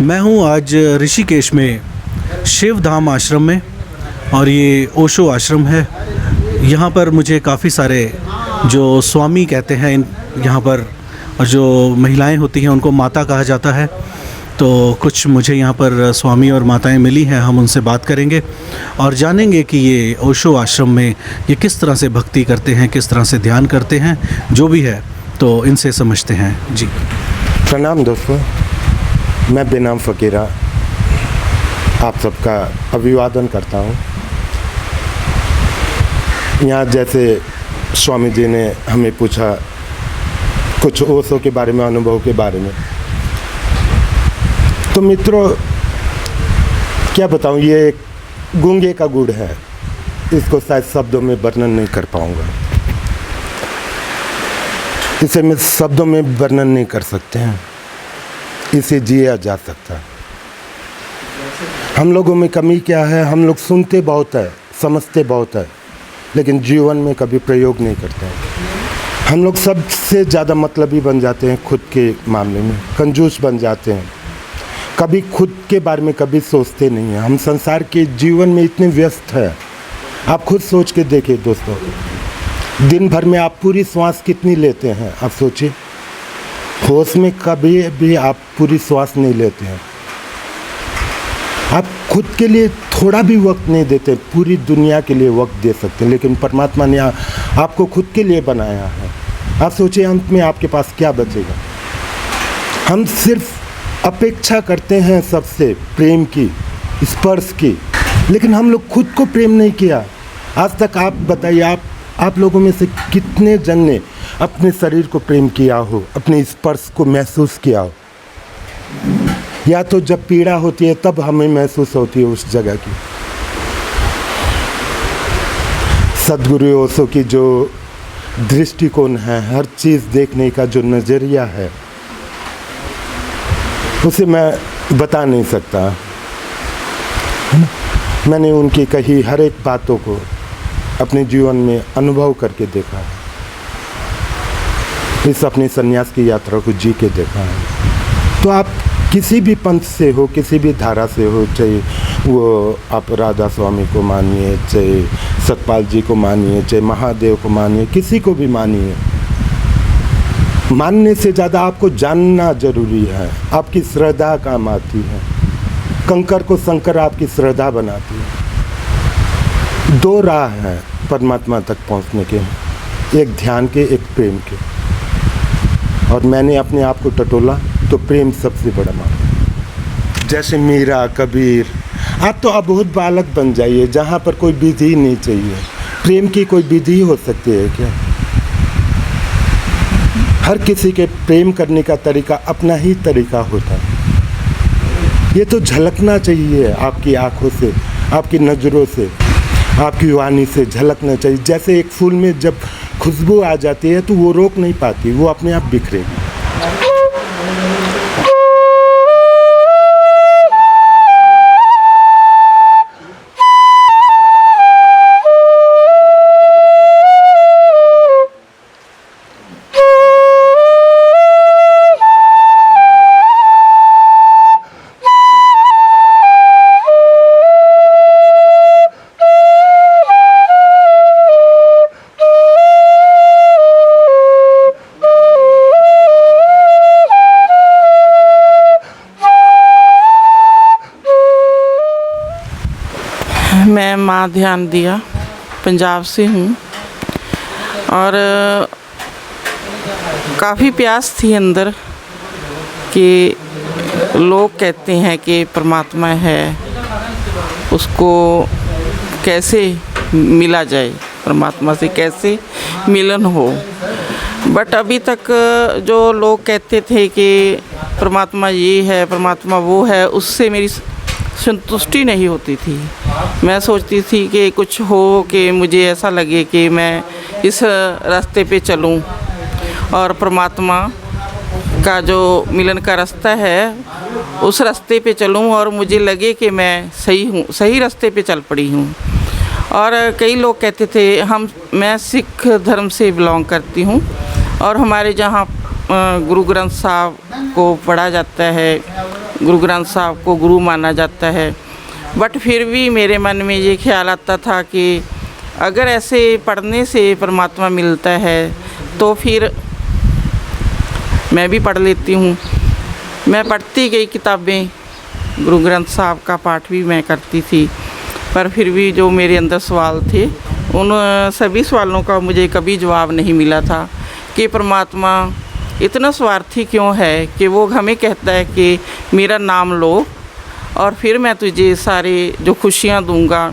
मैं हूँ आज ऋषिकेश में शिव धाम आश्रम में, और ये ओशो आश्रम है। यहाँ पर मुझे काफ़ी सारे जो स्वामी कहते हैं यहाँ पर, और जो महिलाएं होती हैं उनको माता कहा जाता है। तो कुछ मुझे यहाँ पर स्वामी और माताएं मिली हैं, हम उनसे बात करेंगे और जानेंगे कि ये ओशो आश्रम में ये किस तरह से भक्ति करते हैं, किस तरह से ध्यान करते हैं, जो भी है तो इनसे समझते हैं। जी प्रणाम दोस्तों, मैं बेनाम फ़कीरा आप सबका अभिवादन करता हूँ। यहाँ जैसे स्वामी जी ने हमें पूछा कुछ ओशो के बारे में, अनुभव के बारे में, तो मित्रों क्या बताऊँ, ये एक गूंगे का गुड़ है। इसको शायद शब्दों में वर्णन नहीं कर पाऊँगा, इसे मैं शब्दों में वर्णन नहीं कर सकते हैं, इसे जिया जा सकता है। हम लोगों में कमी क्या है, हम लोग सुनते बहुत है, समझते बहुत है, लेकिन जीवन में कभी प्रयोग नहीं करते हैं। हम लोग सबसे ज़्यादा मतलबी बन जाते हैं, खुद के मामले में कंजूस बन जाते हैं, कभी खुद के बारे में कभी सोचते नहीं हैं। हम संसार के जीवन में इतने व्यस्त हैं। आप खुद सोच के देखिए दोस्तों, दिन भर में आप पूरी श्वास कितनी लेते हैं, आप सोचिए। होश में कभी भी आप पूरी श्वास नहीं लेते हैं। आप खुद के लिए थोड़ा भी वक्त नहीं देते, पूरी दुनिया के लिए वक्त दे सकते हैं, लेकिन परमात्मा ने आपको खुद के लिए बनाया है। आप सोचिए अंत में आपके पास क्या बचेगा। हम सिर्फ अपेक्षा करते हैं सबसे प्रेम की, स्पर्श की, लेकिन हम लोग खुद को प्रेम नहीं किया आज तक। आप बताइए, आप लोगों में से कितने जन ने अपने शरीर को प्रेम किया हो, अपने स्पर्श को महसूस किया हो? या तो जब पीड़ा होती है तब हमें महसूस होती है उस जगह की। सद्गुरु ओशो की जो दृष्टिकोण है, हर चीज़ देखने का जो नज़रिया है, उसे मैं बता नहीं सकता। मैंने उनकी कही हर एक बातों को अपने जीवन में अनुभव करके देखा है, इस अपनी सन्यास की यात्रा को जी के देखा है। तो आप किसी भी पंथ से हो, किसी भी धारा से हो, चाहे वो आप राधा स्वामी को मानिए, चाहे सतपाल जी को मानिए, चाहे महादेव को मानिए, किसी को भी मानिए, मानने से ज़्यादा आपको जानना जरूरी है। आपकी श्रद्धा काम आती है। कंकर को शंकर आपकी श्रद्धा बनाती है। दो राह हैं परमात्मा तक पहुंचने के, एक ध्यान के, एक प्रेम के। और मैंने अपने आप को टटोला तो प्रेम सबसे बड़ा माना। जैसे मीरा, कबीर, आप तो अबोध बालक बन जाइए जहाँ पर कोई विधि नहीं चाहिए। प्रेम की कोई विधि हो सकती है क्या? हर किसी के प्रेम करने का तरीका अपना ही तरीका होता है। ये तो झलकना चाहिए आपकी आंखों से, आपकी नज़रों से, आपकी वाणी से झलकना चाहिए। जैसे एक फूल में जब खुशबू आ जाती है तो वो रोक नहीं पाती, वो अपने आप बिखरे। मैं माँ ध्यान दिया पंजाब से हूँ, और काफ़ी प्यास थी अंदर कि लोग कहते हैं कि परमात्मा है, उसको कैसे मिला जाए, परमात्मा से कैसे मिलन हो। बट अभी तक जो लोग कहते थे कि परमात्मा ये है, परमात्मा वो है, उससे मेरी संतुष्टि नहीं होती थी। मैं सोचती थी कि कुछ हो कि मुझे ऐसा लगे कि मैं इस रास्ते पे चलूं और परमात्मा का जो मिलन का रास्ता है उस रास्ते पे चलूं, और मुझे लगे कि मैं सही हूँ, सही रास्ते पे चल पड़ी हूँ। और कई लोग कहते थे, मैं सिख धर्म से बिलोंग करती हूँ, और हमारे जहाँ गुरु ग्रंथ साहब को पढ़ा जाता है, गुरु ग्रंथ साहब को गुरु माना जाता है, बट फिर भी मेरे मन में ये ख्याल आता था कि अगर ऐसे पढ़ने से परमात्मा मिलता है तो फिर मैं भी पढ़ लेती हूँ। मैं पढ़ती गई किताबें, गुरु ग्रंथ साहब का पाठ भी मैं करती थी, पर फिर भी जो मेरे अंदर सवाल थे उन सभी सवालों का मुझे कभी जवाब नहीं मिला था कि परमात्मा इतना स्वार्थी क्यों है कि वो हमें कहता है कि मेरा नाम लो और फिर मैं तुझे सारे जो खुशियाँ दूंगा,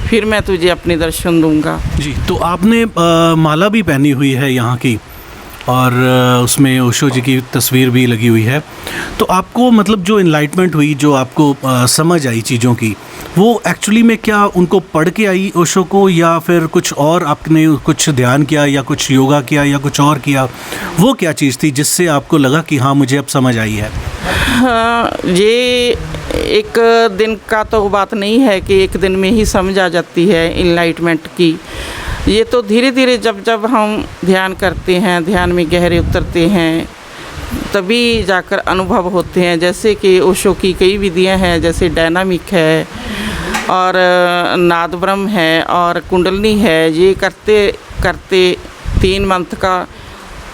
फिर मैं तुझे अपने दर्शन दूंगा। जी, तो आपने माला भी पहनी हुई है यहाँ की और उसमें ओशो जी की तस्वीर भी लगी हुई है, तो आपको मतलब जो इनलाइटमेंट हुई, जो आपको समझ आई चीज़ों की, वो एक्चुअली में क्या उनको पढ़ के आई ओशो को, या फिर कुछ और आपने कुछ ध्यान किया या कुछ योगा किया या कुछ और किया? वो क्या चीज़ थी जिससे आपको लगा कि हाँ मुझे अब समझ आई है? हाँ, ये एक दिन का तो बात नहीं है कि एक दिन में ही समझ आ जाती है इनलाइटमेंट की। ये तो धीरे धीरे जब जब हम ध्यान करते हैं, ध्यान में गहरे उतरते हैं, तभी जाकर अनुभव होते हैं। जैसे कि ओशो की कई विधियां हैं, जैसे डायनामिक है और नाद ब्रह्म है और कुंडलनी है। ये करते करते 3 मंथ का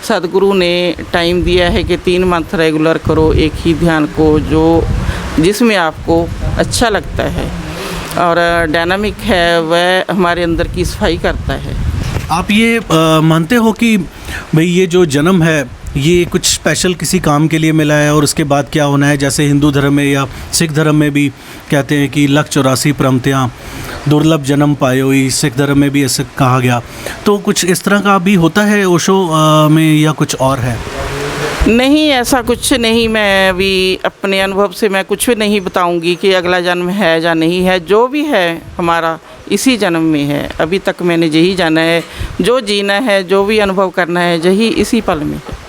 सदगुरु ने टाइम दिया है कि 3 मंथ रेगुलर करो एक ही ध्यान को, जो जिसमें आपको अच्छा लगता है। और डायनामिक है, वह हमारे अंदर की सफाई करता है। आप ये मानते हो कि भाई ये जो जन्म है ये कुछ स्पेशल किसी काम के लिए मिला है और उसके बाद क्या होना है? जैसे हिंदू धर्म में या सिख धर्म में भी कहते हैं कि 184 प्रमतियाँ दुर्लभ जन्म पायो, सिख धर्म में भी ऐसे कहा गया। तो कुछ इस तरह का भी होता है ओशो में या कुछ और है? नहीं, ऐसा कुछ नहीं। मैं अभी अपने अनुभव से मैं कुछ भी नहीं बताऊंगी कि अगला जन्म है या नहीं है। जो भी है हमारा इसी जन्म में है। अभी तक मैंने यही जाना है, जो जीना है, जो भी अनुभव करना है, यही इसी पल में है।